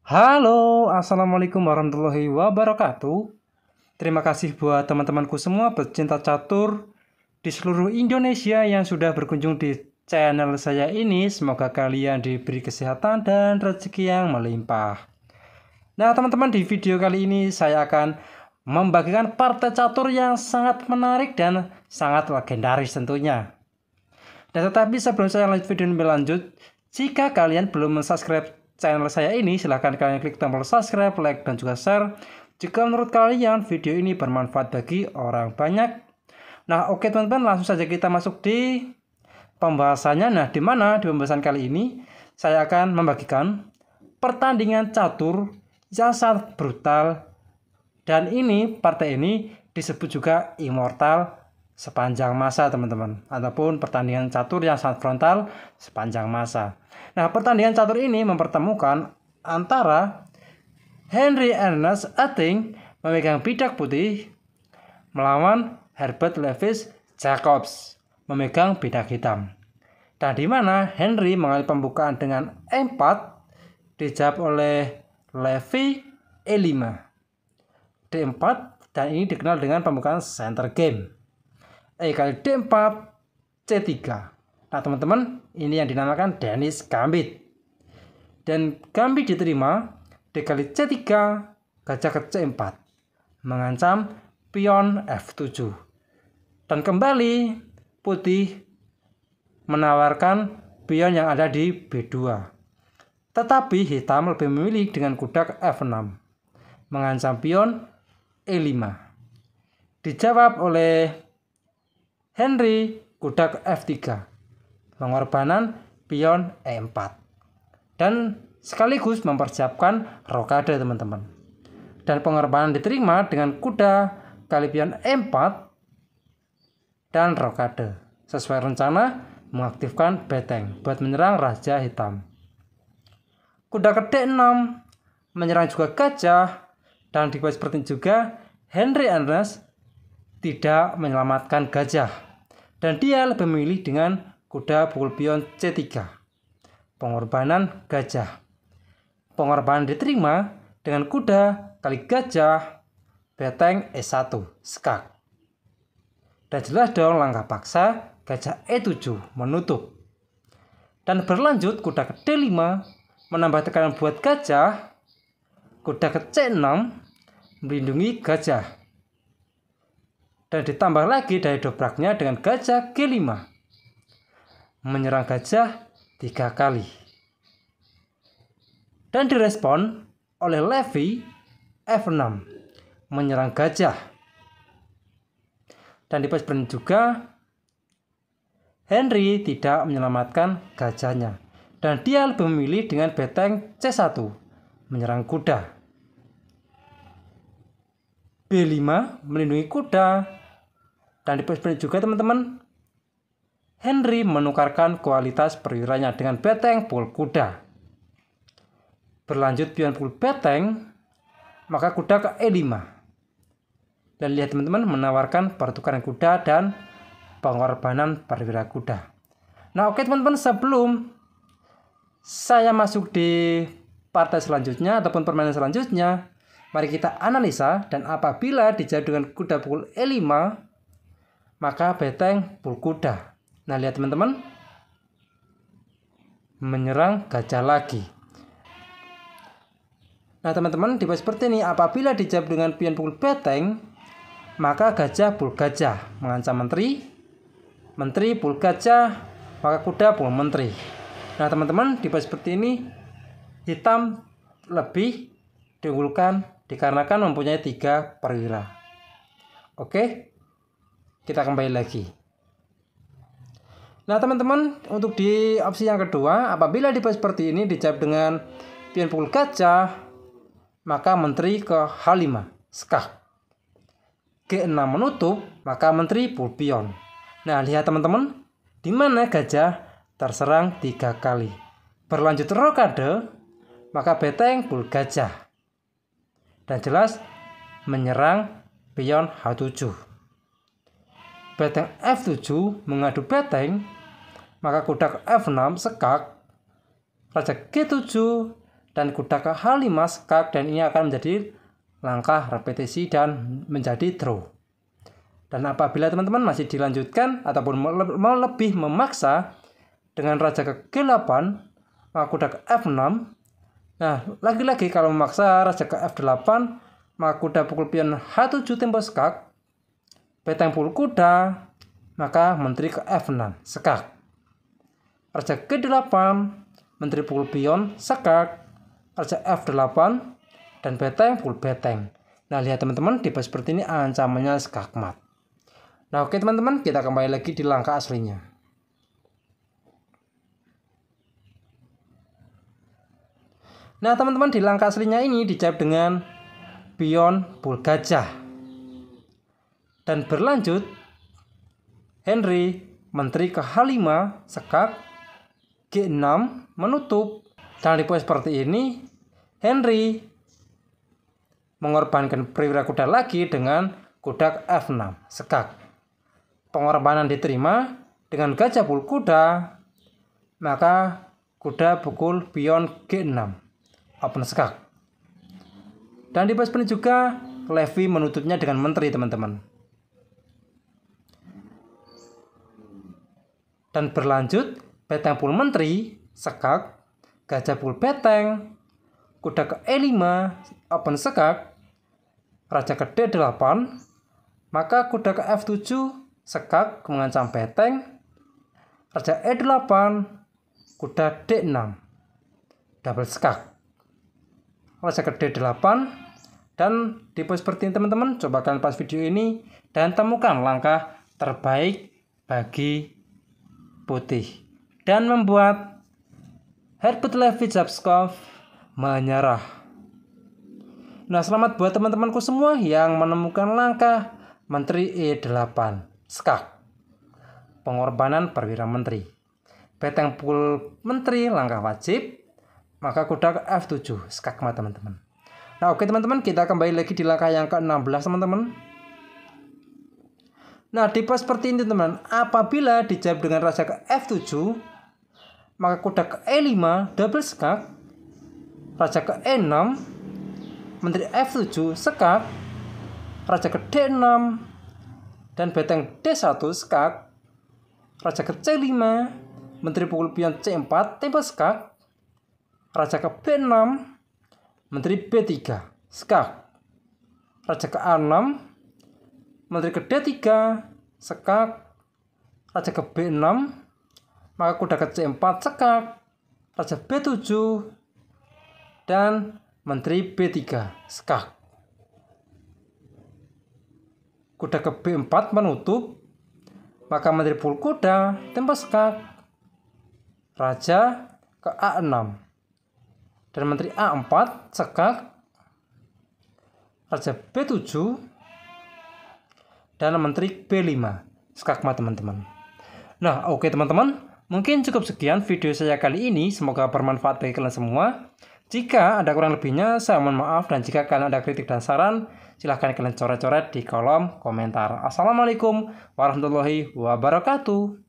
Halo, assalamualaikum warahmatullahi wabarakatuh. Terima kasih buat teman-temanku semua pecinta catur di seluruh Indonesia yang sudah berkunjung di channel saya ini. Semoga kalian diberi kesehatan dan rezeki yang melimpah. Nah, teman-teman, di video kali ini saya akan membagikan partai catur yang sangat menarik dan sangat legendaris tentunya. Dan tetapi sebelum saya lanjut video ini berlanjut, jika kalian belum subscribe channel saya ini, silahkan kalian klik tombol subscribe, like, dan juga share jika menurut kalian video ini bermanfaat bagi orang banyak. Nah, oke teman-teman, langsung saja kita masuk di pembahasannya. Nah, di mana di pembahasan kali ini saya akan membagikan pertandingan catur yang sangat brutal, dan ini partai ini disebut juga immortal sepanjang masa teman-teman, ataupun pertandingan catur yang sangat frontal sepanjang masa. Nah, pertandingan catur ini mempertemukan antara Henry Ernest Atting memegang bidak putih melawan Herbert Lewis Jacobs memegang bidak hitam. Dan di mana Henry mengalami pembukaan dengan E4 dijawab oleh Levy E5 D4, dan ini dikenal dengan pembukaan center game. E kali D4 C3. Nah teman-teman, ini yang dinamakan Danish Gambit. Dan Gambit diterima D kali C3 gajah ke C4 mengancam pion F7. Dan kembali putih menawarkan pion yang ada di B2. Tetapi hitam lebih memilih dengan kuda ke F6 mengancam pion E5. Dijawab oleh Henry kuda ke F3, pengorbanan pion E4, dan sekaligus mempersiapkan rokade teman-teman. Dan pengorbanan diterima dengan kuda kali pion E4 dan rokade. Sesuai rencana mengaktifkan beteng buat menyerang raja hitam. Kuda ke D6 menyerang juga gajah, dan dibuat seperti itu juga Henry Ernest tidak menyelamatkan gajah, dan dia lebih memilih dengan kuda pukul pion C3, pengorbanan gajah. Pengorbanan diterima dengan kuda kali gajah beteng E1 skak. Dan jelas dong langkah paksa gajah E7 menutup. Dan berlanjut kuda ke D5 menambah tekanan buat gajah. Kuda ke C6 melindungi gajah. Dan ditambah lagi daya dobraknya dengan gajah G5 menyerang gajah 3 kali. Dan direspon oleh Levy F6 menyerang gajah. Dan di pas juga Henry tidak menyelamatkan gajahnya, dan dia lebih memilih dengan beteng C1 menyerang kuda. B5 melindungi kuda. Dan di pas juga teman-teman, Henry menukarkan kualitas perwiranya dengan beteng pukul kuda. Berlanjut pion pukul beteng, maka kuda ke E5. Dan lihat teman-teman, menawarkan pertukaran kuda dan pengorbanan perwira kuda. Nah oke teman-teman, sebelum saya masuk di partai selanjutnya ataupun permainan selanjutnya, mari kita analisa. Dan apabila dijawab dengan kuda pukul E5, maka beteng pukul kuda. Nah lihat teman-teman, menyerang gajah lagi. Nah teman-teman, di seperti ini, apabila dijawab dengan pion pukul beteng, maka gajah pukul gajah mengancam menteri, menteri pukul gajah, maka kuda pukul menteri. Nah teman-teman, di seperti ini hitam lebih diunggulkan dikarenakan mempunyai 3 perwira. Oke, kita kembali lagi. Nah teman-teman, untuk di opsi yang kedua, apabila di seperti ini dijawab dengan pion pukul gajah, maka menteri ke H5 skak. G6 menutup, maka menteri pukul pion. Nah lihat teman-teman, di mana gajah terserang 3 kali. Berlanjut rokade, maka beteng pukul gajah. Dan jelas menyerang pion H7. Beteng F7 mengadu beteng, maka kuda ke F6 skak, raja G7 dan kuda ke H5 skak, dan ini akan menjadi langkah repetisi dan menjadi draw. Dan apabila teman-teman masih dilanjutkan ataupun mau lebih memaksa dengan raja ke G8, maka kuda ke F6. Nah, lagi-lagi kalau memaksa raja ke F8, maka kuda pukul pion H7 tempo skak, beteng pukul kuda, maka menteri ke F6 skak. Raja G8, menteri pukul pion skak, raja F8, dan beteng pukul beteng. Nah, lihat teman-teman, tipe seperti ini ancamannya skak mat. Nah, oke teman-teman, kita kembali lagi di langkah aslinya. Nah, teman-teman, di langkah aslinya ini dijawab dengan pion pukul gajah. Dan berlanjut, Henry menteri ke H5 skak, G6 menutup. Dan di posisi seperti ini, Henry mengorbankan perwira kuda lagi dengan kuda ke F6 skak. Pengorbanan diterima dengan gajah pukul kuda, maka kuda pukul pion G6 open skak. Dan di posisi ini juga Levi menutupnya dengan menteri, teman-teman. Dan berlanjut, beteng pukul menteri skak, gajah pukul beteng, kuda ke E5 open skak, raja ke D8, maka kuda ke F7 skak mengancam beteng, raja E8, kuda D6 double skak, raja ke D8. Dan di posisi seperti ini teman-teman, coba kalian pas video ini dan temukan langkah terbaik bagi putih dan membuat Herbert Levi Zapskov menyerah. Nah, selamat buat teman-temanku semua yang menemukan langkah menteri E8 skak, pengorbanan perwira menteri. Beteng pukul menteri langkah wajib, maka kuda ke F7 skak mat, teman-teman. Nah, oke teman-teman, kita kembali lagi di langkah yang ke-16, teman-teman. Nah, di pos seperti ini teman-teman, apabila dijawab dengan raja ke F7, maka kuda ke E5 double skak, raja ke E6, menteri F7 skak, raja ke D6, dan beteng D1 skak, raja ke C5, menteri pukul pion C4 tempo skak, raja ke B6, menteri B3 skak, raja ke A6, menteri ke D3 skak, raja ke B6, maka kuda ke C4 skak, raja B7, dan menteri B3 skak. Kuda ke B4 menutup, maka menteri pukul kuda tempo skak, raja ke A6, dan menteri A4 skak, raja B7, dan menteri B5 skak mat, teman-teman. Nah, oke teman-teman, mungkin cukup sekian video saya kali ini. Semoga bermanfaat bagi kalian semua. Jika ada kurang lebihnya, saya mohon maaf, dan jika kalian ada kritik dan saran, silahkan kalian coret-coret di kolom komentar. Assalamualaikum warahmatullahi wabarakatuh.